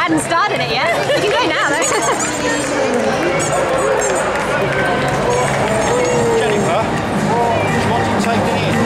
hadn't started it yet. You can go now though. Jennifer, do you want to take it in?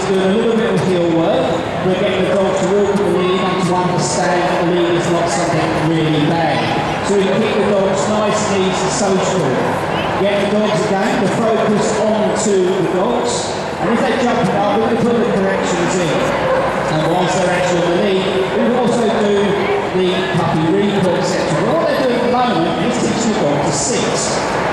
doing a little bit of heel work. We're getting the dog to walk the lead and to understand that the lead is not something really bad. So we keep the dogs nice and easy social. Get the dogs again, the focus onto the dogs. And if they're jumping up, we're going to put the corrections in. And whilst they're actually on the lead, we will also do the puppy recall, etc. But what they're doing at the moment is teaching the dog to sit.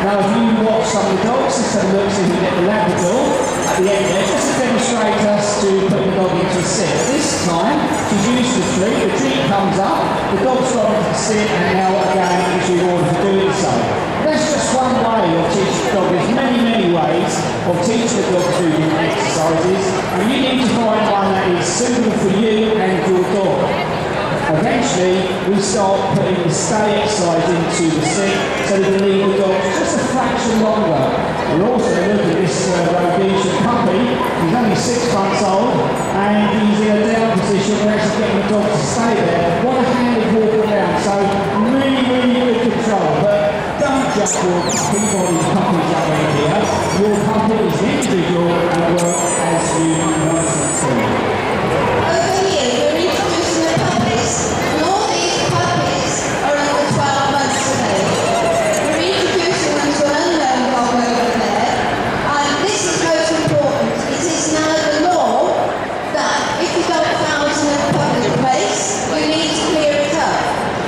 Now, if you watch some of the dogs, let's have a look, see if we get the Labrador at the end there, just to demonstrate us to put the dog into a sit. This time, she's used to the treat, the treat comes up, the dog's got into the sit, and now again gives you order for doing so. That's just one way of teaching the dog. There's many, many ways of teaching the dog to do different exercises, and you need to find one that is suitable for you and your dog. Eventually, we start putting the stay exercise into the sit so that we leave the dog just a fraction longer. We're also looking at this Rhodesian puppy. He's only 6 months old and he's in a down position. We're actually getting the dog to stay there. What a handed walk around. So really, really good control. But don't just walk everybody's puppies up in here. Your puppy is individual and work as you want it to. Over here, we're introducing the puppies, and all these puppies are under 12 months of age. We're introducing them to an unknown dog over there, and this is most important. It is now the law that if you don't found in a public place, you need to clear it up.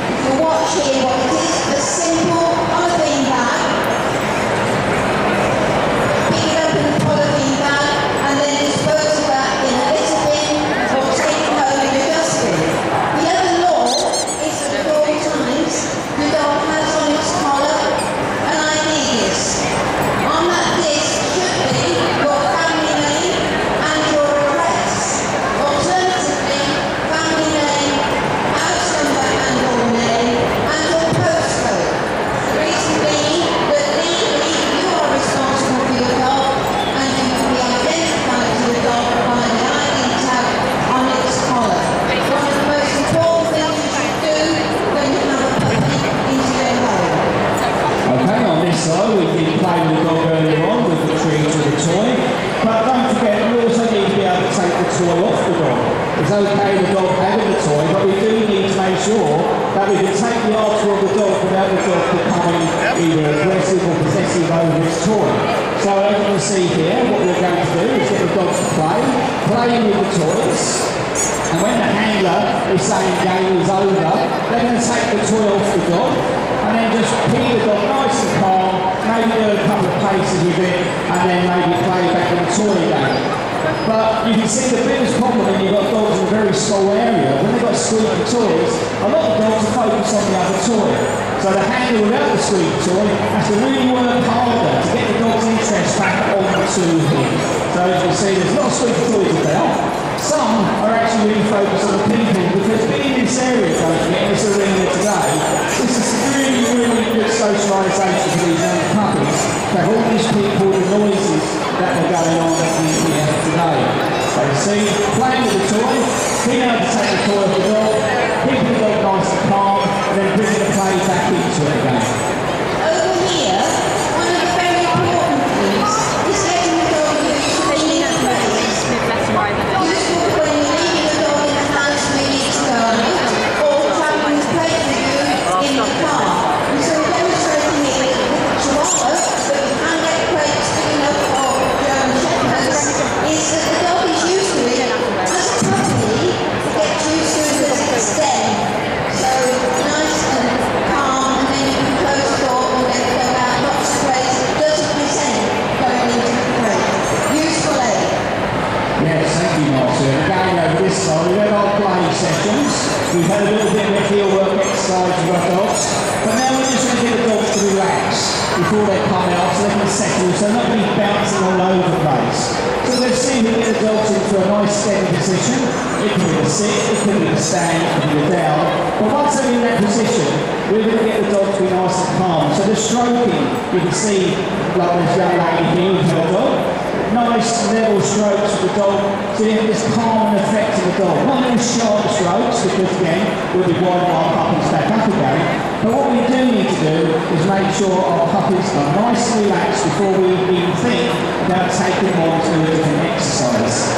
If you watch here what it is, a simple polythene bag. Pick it up in a polythene bag and then dispose of that in a litter bin or take it home in a dustbin. The other law is that at all times the dog has on its collar an ID disc. On that disc should be your family name and your address. Alternatively, family name, house number and your name, and your postcode. The reason being that legally you are responsible for your dog and you can be identified to the dog by the ID tag on its collar. One of the most important things you should do when you have a puppy into your home. Okay, on this side we did play with the dog earlier on with the treat or the toy, but don't forget we also need to be able to take the toy off the dog. It's okay the dog having the toy, but we do need to make sure that we can take the arter of the dog without the dog becoming either aggressive or possessive over its toy. So as you can see here, what we're going to do is get the dogs to play with the toys. And when the handler is saying game is over, they're going to take the toy off the dog and then just pee the dog nice and calm, maybe do a couple of paces with it and then maybe play back in the toy again. But you can see the biggest problem when you've got dogs in a very small area, when they've got squeaky toys, a lot of dogs are focused on the other toy. So the handler without the squeaky toy has to really work harder to get the dog's interest back onto him. So as you can see, there's a lot of squeaky toys about. Some are actually really focused on the people because being in this area, don't forget, in this arena today, this is really, really good socialisation for these young puppies. To have all these people, the noises that are going on here today. So you see, playing with the toy, being able to take the toy off the dog, keeping the dog nice and calm, and then bringing the play back into it again. Over here, one of the very important things is getting the dog used to being in a place. Useful when you're leaving the dog in the house when you need to go or travelling the plate with you in the car. And so we're demonstrating here with the Chihuahua, but you can get plates big enough for German Shepherds, is that the dog is used to it. As a puppy, it gets used to it as it's dead. So nice and calm, and then you can close the door and let the dog out. Lots of ways it doesn't present going into the crate. Useful aid. Yes, thank you, Martin. Again, over this side, we've had our play sessions. We've had a little bit of a heel work exercise with our dogs. But now we're just going to get the dogs to relax before they come out so they can settle, so not be bouncing all over the place. So let's see if we get the dogs into a nice steady position. It can be a sit, it can be a stand, it can be a down. But once they're in that position, we're going to get the dog to be nice and calm. So the stroking, you can see like this young lady here with her dog. Nice level strokes with the dog, so you have this calming effect of the dog. Not little sharp strokes, because again, we'll be winding our puppies back up again. But what we do need to do is make sure our puppies are nice and relaxed before we even think about taking them on to a different exercise.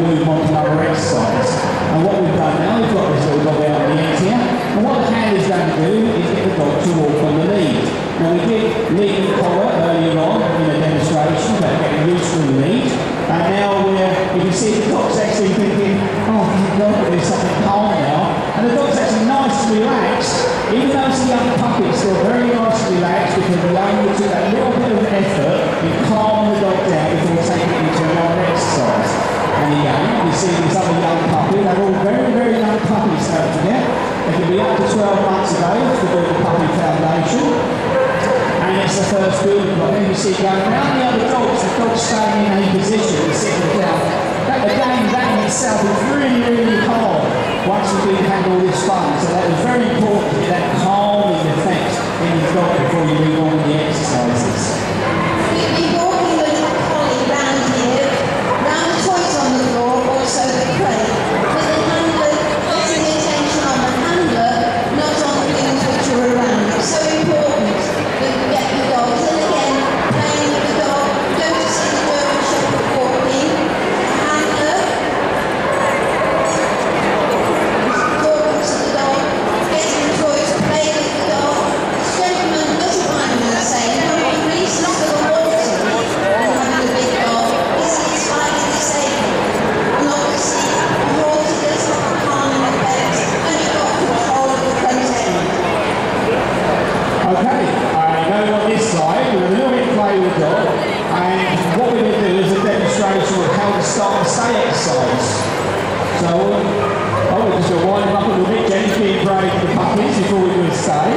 move on to another exercise. And what we've done now, we've got this little dog out on the end here, and what the hand is going to do is get the dog to walk on the lead. Now we did lead and collar earlier on in the demonstration, but getting used to the lead. And now you can see the dog's actually thinking, oh my God, there's something calm now. And the dog's actually nice and relaxed, even though it's a young puppy, it's still very nice and relaxed because the owner took that little bit of effort in calming the dog down before taking it into another exercise. And again, you see this other young puppy, they're all very, very young puppies, don't forget. They can be up to 12 months of age to do the puppy foundation. And it's the first building block. And you see going around the other dogs, the dog's staying in a position and sitting down. Again, that in itself is really, really hard once you've been had all this fun. So that was very important to get that calming effect in your dog before you move on with the exercises. We've been walking the little collie round here, round the toys on the floor, also the crate, with the handler getting the attention on the handler, not on the things which are around. It's so important that we get the dogs, and again, playing with the dog, go to see the German Shepherd walking, handler, talking to the dog, getting the toys, play with the dog. This gentleman doesn't mind me saying, one of the reasons for the walking and having a big dog is he's slightly disabled. And obviously, a horse does have a calming effect, and you've got control of the front end. Okay, going on this side, we're going to do a little bit of play with the dog, and what we're going to do is a demonstration of how to start the stay exercise. So, we're just going to wind them up a little bit, Jenny's being brave for the puppies before we do a stay.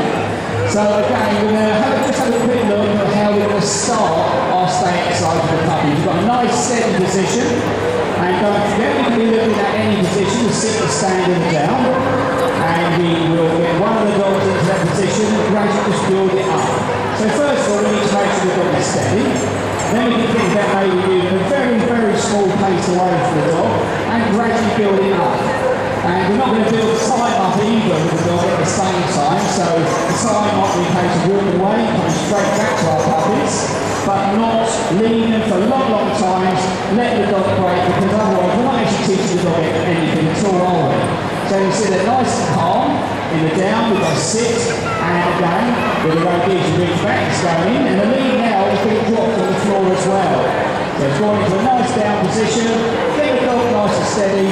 So again, we're going to just have a quick look at how we're going to start our stay exercise with the puppies. We've got a nice steady position, and don't forget we can be looking at any position, the sit, the stand and the down. And we will get one of the dogs into that position and gradually just build it up. So first of all, we need to make sure the dog is steady. Then we can think about maybe moving a very, very small pace away from the dog and gradually build it up. And we're not going to build the time up either with the dog at the same time. So the time might be a case of walking away, coming straight back to our puppies, but not leaving them for long, long times, let the dog break, because otherwise we're not actually teaching the dog anything at all, are we? So you see they're nice and calm. In the down, we've got sit, and again, with the right gears, you reach back, it's going in, and the lead now is being dropped on the floor as well. So it's going into a nice down position, get the dog nice and steady,